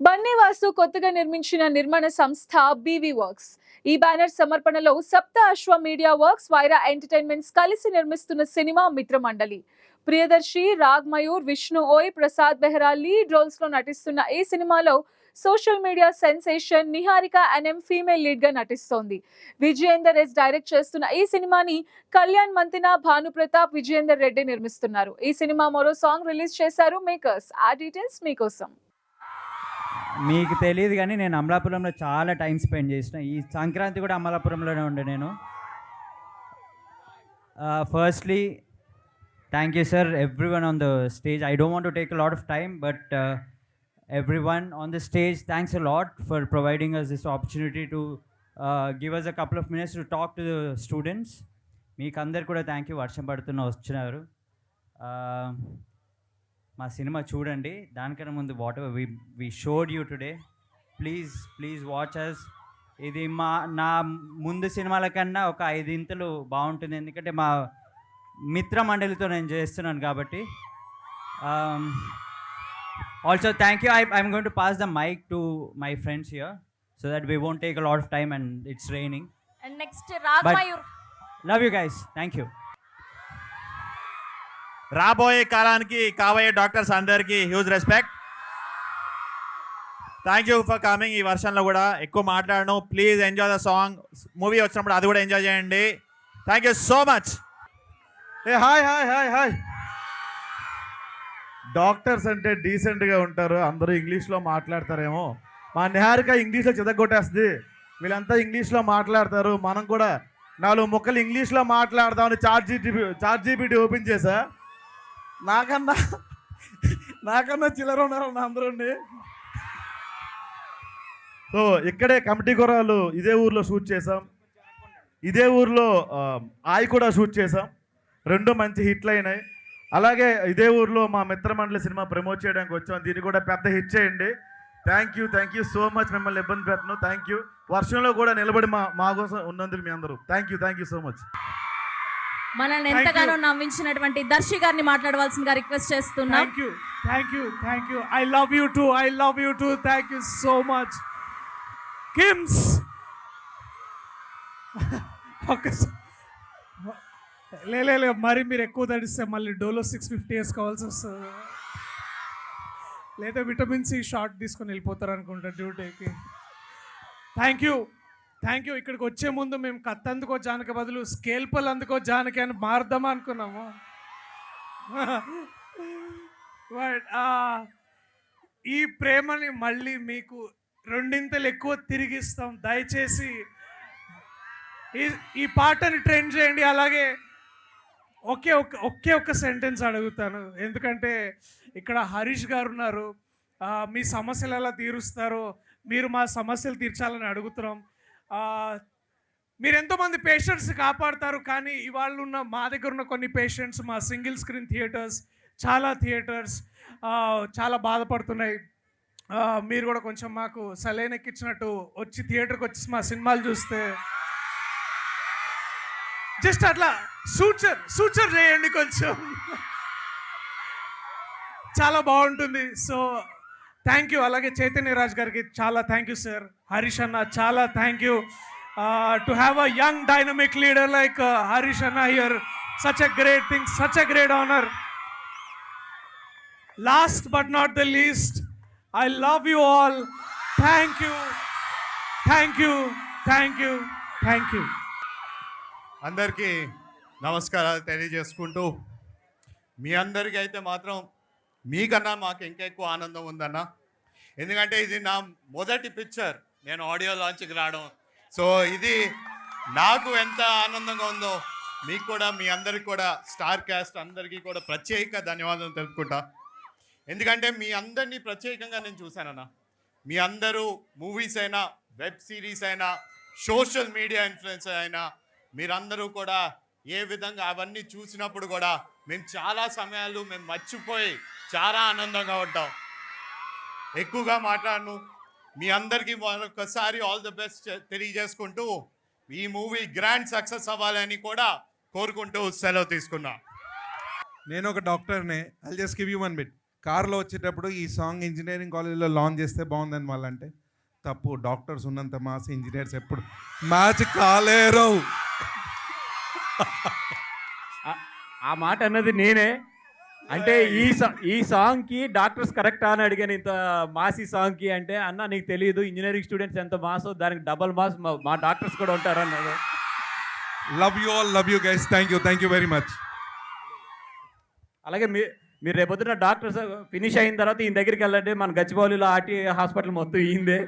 బన్నీవాసు కొత్తగా నిర్మించిన నిర్మాణ సంస్థ బీవీ వర్క్స్. ఈ బ్యానర్ సమర్పణలో సప్త అశ్వ మీడియా వర్క్స్, వైరా ఎంటర్టైన్మెంట్స్ కలిసి నిర్మిస్తున్న సినిమా మిత్రమండలి. ప్రియదర్శి, రాగ్ మయూర్, విష్ణు ఓయ్, ప్రసాద్ బెహ్రా లీడ్ రోల్స్ లో నటిస్తున్న ఈ సినిమాలో social media sensation Niharika NM female lead గా నటిస్తోంది. విజయేందర్ ఎస్ డైరెక్ట్ చేస్తున్న ఈ సినిమాని కళ్యాణ్ మంతిన, భానుప్రతాప్, విజయేందర్ రెడ్డి నిర్మిస్తున్నారు. ఈ సినిమా మరో సాంగ్ రిలీజ్ చేశారు మేకర్స్. ఆ డీటెయిల్స్ మీకోసం. మీకు తెలియదు కానీ నేను అమలాపురంలో చాలా టైం స్పెండ్ చేసిన. ఈ సంక్రాంతి కూడా అమలాపురంలోనే ఉండే నేను. Firstly thank you sir, every one on the stage. I don't want to take a lot of time, but every one on the stage, thanks a lot for providing us this opportunity to give us a couple of minutes to talk to the students. మీకు అందరు కూడా thank you. వర్షం పడుతున్న వచ్చినారు. మా cinema చూడండి. దానికన్నా ముందు whatever we showed you today, please watch us. ఇది నా ముందు సినిమాల కన్నా ఒక 5 ఇంతలు బాగుంటుంది, ఎందుకంటే మా మిత్ర మండలితో నేను చేస్తున్నాను కాబట్టి. Also thank you. I'm going to pass the mic to my friends here so that we won't take a lot of time and it's raining. And next Rag Mayur. Love you guys, thank you. రాబోయే కాలానికి కాబోయే doctors అందరికీ huge respect. Thank you for coming. ఈ వర్షంలో కూడా ఎక్కువ మాట్లాడను. Please enjoy the song. Movie వచ్చినప్పుడు అది కూడా ఎంజాయ్ చేయండి. Thank you so much. ఏ hi hi hi hi. Doctors అంటే డీసెంట్గా ఉంటారు, అందరూ ఇంగ్లీష్లో మాట్లాడతారేమో. మా నిహారిక ఇంగ్లీష్లో చెదగొట్టేస్తుంది. వీళ్ళంతా ఇంగ్లీష్లో మాట్లాడతారు, మనం కూడా 4 ముక్కలు ఇంగ్లీష్లో మాట్లాడదామని చాట్ జీపీటీ ఓపెన్ చేశా. నాకన్నా చిల్లర ఉన్నారు అందరూ. సో ఇక్కడే కమిటీ గుర్రాలు ఇదే ఊర్లో షూట్ చేసాం, ఇదే ఊర్లో ఆయి కూడా షూట్ చేసాం. 2 మంచి హిట్లు అయినాయి. అలాగే ఇదే ఊర్లో మా మిత్రమండలి సినిమా ప్రమోట్ చేయడానికి వచ్చాం. దీన్ని కూడా పెద్ద హిట్ చేయండి. Thank you so much. మిమ్మల్ని ఇబ్బంది పెట్టను. Thank you. వర్షంలో కూడా నిలబడి మా కోసం ఉన్నందుకు మీ అందరూ థ్యాంక్ యూ సో మచ్. మనల్ని ఎంతగానో నవ్వించినటువంటి దర్శి గారిని మాట్లాడవలసిందిగా రిక్వెస్ట్ చేస్తున్నాం. Thank you. I love you two. Thank you so much. KIMS లే మరి మీరు ఎక్కువ తడిస్తే మళ్ళీ డోలో 650 వేసుకోవాల్సి వస్తుంది, లేదా విటమిన్ సి షార్ట్ తీసుకొని వెళ్ళిపోతారు అనుకుంటా డ్యూటీకి. Thank you. ఇక్కడికి వచ్చే ముందు మేము కత్తందుకో జానకి బదులు స్కేల్పల్ అందుకో జానకి అని మారుద్దామా అనుకున్నాము. బట్ ఈ ప్రేమని మళ్ళీ మీకు 2 ఎక్కువ తిరిగిస్తాం. దయచేసి ఈ పాటని ట్రెండ్ చేయండి. అలాగే ఒకే ఒక్క సెంటెన్స్ అడుగుతాను, ఎందుకంటే ఇక్కడ హరీష్ గారు ఉన్నారు. మీ సమస్యలు ఎలా తీరుస్తారో, మీరు మా సమస్యలు తీర్చాలని అడుగుతున్నాం. మీరు ఎంతోమంది పేషెంట్స్ కాపాడతారు, కానీ ఇవాళ ఉన్న మా దగ్గర ఉన్న కొన్ని పేషెంట్స్ మా సింగిల్ స్క్రీన్ థియేటర్స్ చాలా బాధపడుతున్నాయి. మీరు కూడా కొంచెం మాకు సలైన్ ఎక్కించినట్టు వచ్చి థియేటర్కి వచ్చి మా సినిమాలు చూస్తే జస్ట్ అట్లా సూచర్ చేయండి, కొంచెం చాలా బాగుంటుంది. So thank you. అలాగే చైతన్య రాజ్ గారికి చాలా థ్యాంక్ యూ సార్. హరీష్ అన్న చాలా thank you. To have a young dynamic leader like Harish అన్న here, such a great thing, such a great honor. Last but not the least, I love you all. Thank you. అందరికీ నమస్కారాలు తెలియజేసుకుంటూ, మీ అందరికీ అయితే మాత్రం మీకన్నా మాకు ఇంకా ఎక్కువ ఆనందం ఉందన్న. ఎందుకంటే ఇది నా మొదటి పిక్చర్ నేను ఆడియో లాంచ్కి రావడం. సో ఇది నాకు ఎంత ఆనందంగా ఉందో మీకు కూడా, మీ అందరికి కూడా, స్టార్ క్యాస్ట్ అందరికీ కూడా ప్రత్యేక ధన్యవాదాలు తెలుపుకుంటా. ఎందుకంటే మీ అందరినీ ప్రత్యేకంగా నేను చూశానన్న. మీ అందరూ మూవీస్ అయినా, వెబ్ సిరీస్ అయినా, సోషల్ మీడియా ఇన్ఫ్లుయెన్సర్ అయినా, మీరందరూ కూడా ఏ విధంగా అవన్నీ చూసినప్పుడు కూడా మేము చాలా సమయాలు మేము మర్చిపోయి చాలా ఆనందంగా ఉంటాం. ఎక్కువగా మాట్లాడను. మీ అందరికీ మరొకసారి ఆల్ ది బెస్ట్ తెలియజేసుకుంటూ ఈ మూవీ గ్రాండ్ సక్సెస్ అవ్వాలని కూడా కోరుకుంటూ సెలవు తీసుకున్నా. నేను ఒక డాక్టర్నే. I just give you 1 bit. కార్లో వచ్చేటప్పుడు ఈ సాంగ్ ఇంజనీరింగ్ కాలేజీలో లాంచ్ చేస్తే బాగుందని వాళ్ళంటే తప్పు. డాక్టర్స్ ఉన్నంత మాస్ ఇంజనీర్స్ ఎప్పుడు మ్యాచ్ కాలేరు. ఆ మాట అన్నది నేనే. అంటే ఈ సాంగ్కి డాక్టర్స్ కరెక్టా అని అడిగాను, ఇంత మాస్ ఈ సాంగ్కి అంటే అన్న నీకు తెలియదు ఇంజనీరింగ్ స్టూడెంట్స్ ఎంత మాసో దానికి డబల్ మాస్ మా డాక్టర్స్ కూడా ఉంటారు అన్నారు. Love you all, love you guys, thank you very much. అలాగే మీరు రేపొద్దున డాక్టర్స్ ఫినిష్ అయిన తర్వాత ఈయన దగ్గరికి వెళ్ళండి, మన గచ్చిబౌలిలో ఆర్టీ హాస్పిటల్ మొత్తం ఈందే.